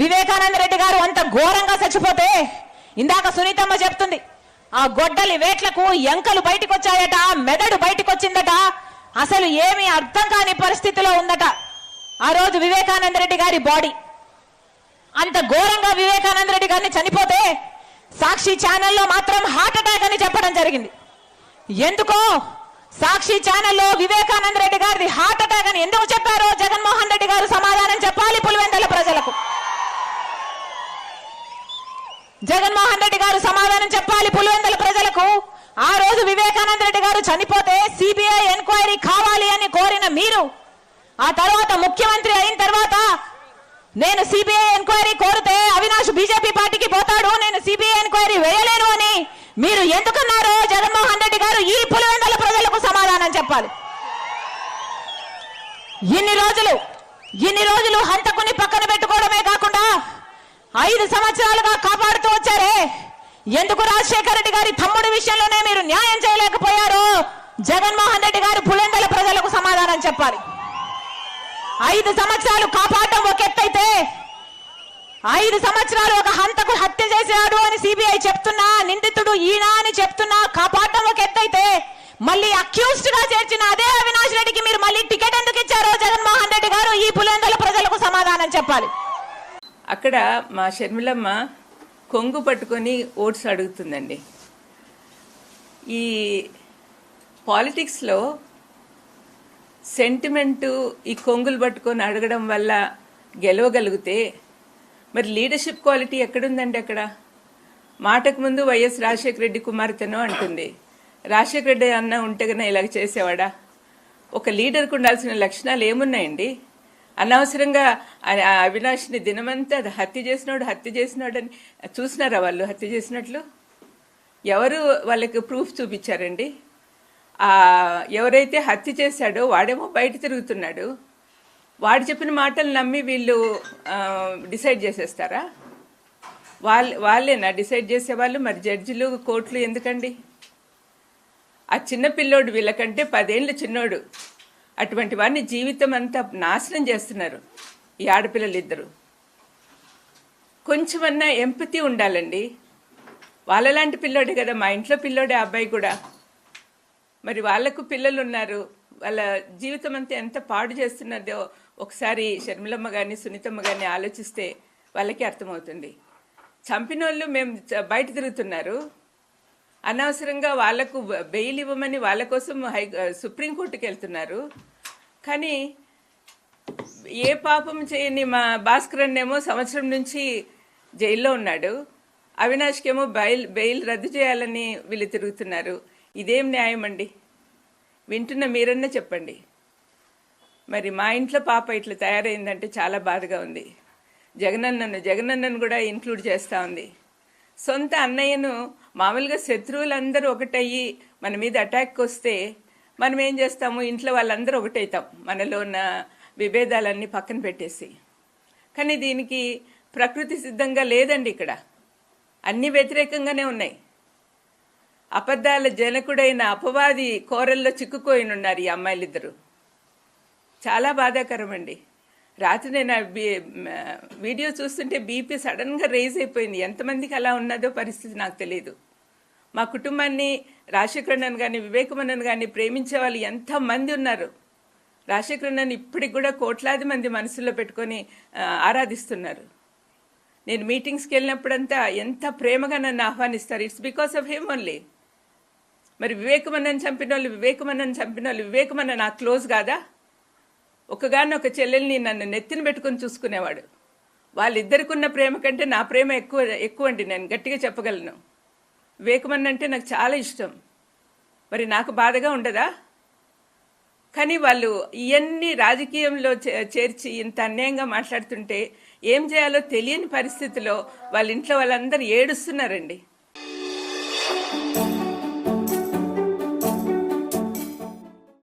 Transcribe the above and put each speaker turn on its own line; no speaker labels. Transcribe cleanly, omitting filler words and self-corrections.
వివేకానంద రెడ్డి గారు అంత ఘోరంగా చచ్చిపోతే ఇందాక సునీతమ్మ చెప్తుంది, ఆ గొడ్డలి వేట్లకు ఎంకలు బయటకు వచ్చాయట, మెదడు బయటకు వచ్చిందట, అసలు ఏమీ అర్థం కాని పరిస్థితిలో ఉందట ఆ రోజు వివేకానంద రెడ్డి గారి బాడీ. అంత ఘోరంగా వివేకానంద రెడ్డి గారిని చనిపోతే సాక్షి ఛానల్లో మాత్రం హార్ట్ అటాక్ అని చెప్పడం జరిగింది. ఎందుకో సాక్షి ఛానల్లో వివేకానంద రెడ్డి గారిది హార్ట్ అటాక్ అని ఎందుకు చెప్పారో జగన్మోహన్ రెడ్డి గారు సమాధానం చెప్పాలి పులివెందుల ప్రజలకు. జగన్మోహన్ రెడ్డి గారు సమాధానం చెప్పాలి పులివెందుల ప్రజలకు. ఆ రోజు వివేకానంద రెడ్డి గారు చనిపోతే సిబిఐ ఎంక్వైరీ కావాలి అని కోరిన మీరు, ఆ తర్వాత ముఖ్యమంత్రి అయిన తర్వాత నేను సిబిఐ ఎంక్వైరీ కోరితే అవినాష్ బీజేపీ పార్టీకి పోతాడు, నేను సిబిఐ ఎంక్వైరీ వేయలేను అని మీరు ఎందుకన్నారో జగన్మోహన్ రెడ్డి గారు ఈ పులివెందుల ప్రజలకు సమాధానం చెప్పాలి. ఇన్ని రోజులు హంతకుని పక్కన పెట్టుకోవడమే కాకుండా 5 సంవత్సరాలుగా కాపాడుతూ వచ్చారే, ఎందుకు రాజశేఖర రెడ్డి గారి తమ్ముడి విషయంలోనే మీరు న్యాయం చేయలేకపోయారో జగన్మోహన్ రెడ్డి గారు పులివెందుల ప్రజలకు సమాధానం చెప్పాలి. 5 సంవత్సరాలు కాపాడటం ఒక ఎత్తైతే, 5 సంవత్సరాలు ఒక హంతకు హత్య చేశాడు అని సిబిఐ చెప్తున్నా, నిందితుడు ఈయన అని చెప్తున్నా కాపాడటం ఒక ఎత్తైతే, మళ్ళీ అక్యూజ్డ్ గా చేర్చిన అదే అవినాష్ రెడ్డికి మీరు మళ్ళీ టికెట్ ఎందుకు ఇచ్చారో జగన్మోహన్ రెడ్డి గారు ఈ పులివెందుల ప్రజలకు సమాధానం చెప్పాలి.
అక్కడ మా షర్మిలమ్మ కొంగు పట్టుకొని ఓట్స్ అడుగుతుందండి. ఈ పాలిటిక్స్లో సెంటిమెంటు ఈ కొంగులు పట్టుకొని అడగడం వల్ల గెలవగలిగితే మరి లీడర్షిప్ క్వాలిటీ ఎక్కడుందండి? అక్కడ మాటకు ముందు వైఎస్ రాజశేఖర రెడ్డి కుమార్తెనో అంటుంది. రాజశేఖర రెడ్డి అన్న ఉంటే కన్నా ఇలాగ చేసేవాడా? ఒక లీడర్కు ఉండాల్సిన లక్షణాలు ఏమున్నాయండి? అనవసరంగా అవినాష్ని దినమంతా హత్య చేసినాడు అని చూసినారా వాళ్ళు హత్య చేసినట్లు? ఎవరు వాళ్ళకి ప్రూఫ్ చూపించారండి? ఎవరైతే హత్య చేశాడో వాడేమో బయట తిరుగుతున్నాడు. వాడు చెప్పిన మాటలు నమ్మి వీళ్ళు డిసైడ్ చేసేస్తారా? వాళ్ళేనా డిసైడ్ చేసేవాళ్ళు? మరి జడ్జిలు కోర్టులు ఎందుకండి? ఆ చిన్న పిల్లోడు వీళ్ళకంటే 10 ఏళ్ళు చిన్నోడు, అటువంటి వాడిని జీవితం అంతా నాశనం చేస్తున్నారు ఈ ఆడపిల్లలిద్దరు. కొంచెమన్నా ఎంపతి ఉండాలండి. వాళ్ళలాంటి పిల్లోడే కదా, మా ఇంట్లో పిల్లోడే అబ్బాయి కూడా. మరి వాళ్లకు పిల్లలు ఉన్నారు, వాళ్ళ జీవితం అంతా ఎంత పాడు చేస్తున్నదో ఒకసారి షర్మిలమ్మ కానీ సునీతమ్మ కానీ ఆలోచిస్తే వాళ్ళకి అర్థమవుతుంది. చంపినోళ్ళు మేము బయట తిరుగుతున్నారు, అనవసరంగా వాళ్లకు బెయిల్ ఇవ్వమని వాళ్ళ కోసం సుప్రీంకోర్టుకి వెళ్తున్నారు. కానీ ఏ పాపం చేయని మా భాస్కర్ అన్నేమో సంవత్సరం నుంచి జైల్లో ఉన్నాడు, అవినాష్కేమో బెయిల్ రద్దు చేయాలని వీళ్ళు తిరుగుతున్నారు. ఇదేం న్యాయం అండి? వింటున్న మీరన్నా చెప్పండి. మరి మా ఇంట్లో పాప ఇట్లా తయారైందంటే చాలా బాధగా ఉంది. జగనన్నను కూడా ఇంక్లూడ్ చేస్తూ ఉంది. సొంత అన్నయ్యను మామూలుగా శత్రువులందరూ ఒకటయ్యి మన మీద అటాక్ వస్తే మనం ఏం చేస్తాము? ఇంట్లో వాళ్ళందరూ ఒకటవుతాం, మనలో ఉన్న విభేదాలన్నీ పక్కన పెట్టేసి. కానీ దీనికి ప్రకృతి సిద్ధంగా లేదండి. ఇక్కడ అన్ని వ్యతిరేకంగానే ఉన్నాయి. అబద్ధాల జనకుడైన అపవాది కోరల్లో చిక్కుకోయినున్నారు ఈ అమ్మాయిలిద్దరూ. చాలా బాధాకరం అండి. రాత్రి నేను వీడియో చూస్తుంటే బీపీ సడన్గా రేజ్ అయిపోయింది. ఎంతమందికి అలా ఉన్నదో పరిస్థితి నాకు తెలియదు. మా కుటుంబాన్ని రాజశేఖరన్నను కానీ వివేకమన్నను కానీ ప్రేమించే వాళ్ళు ఎంతమంది ఉన్నారు. రాజశేఖరన్నను ఇప్పటికి కూడా కోట్లాది మంది మనసులో పెట్టుకొని ఆరాధిస్తున్నారు. నేను మీటింగ్స్కి వెళ్ళినప్పుడంతా ఎంత ప్రేమగా నన్ను ఆహ్వానిస్తారు. It's because of him only. మరి వివేకమన్నను చంపిన వాళ్ళు వివేకమన్న నాకు క్లోజ్ కాదా? ఒకగానొక చెల్లెల్ని నన్ను నెత్తిన పెట్టుకొని చూసుకునేవాడు. వాళ్ళిద్దరికి ఉన్న ప్రేమ కంటే నా ప్రేమ ఎక్కువ అండి. నేను గట్టిగా చెప్పగలను. వివేకమన్న అంటే నాకు చాలా ఇష్టం. మరి నాకు బాధగా ఉండదా? కానీ వాళ్ళు ఇవన్నీ రాజకీయంలో చేర్చి ఇంత అన్యాయంగా మాట్లాడుతుంటే ఏం చేయాలో తెలియని పరిస్థితిలో వాళ్ళ ఇంట్లో వాళ్ళందరూ ఏడుస్తున్నారండి.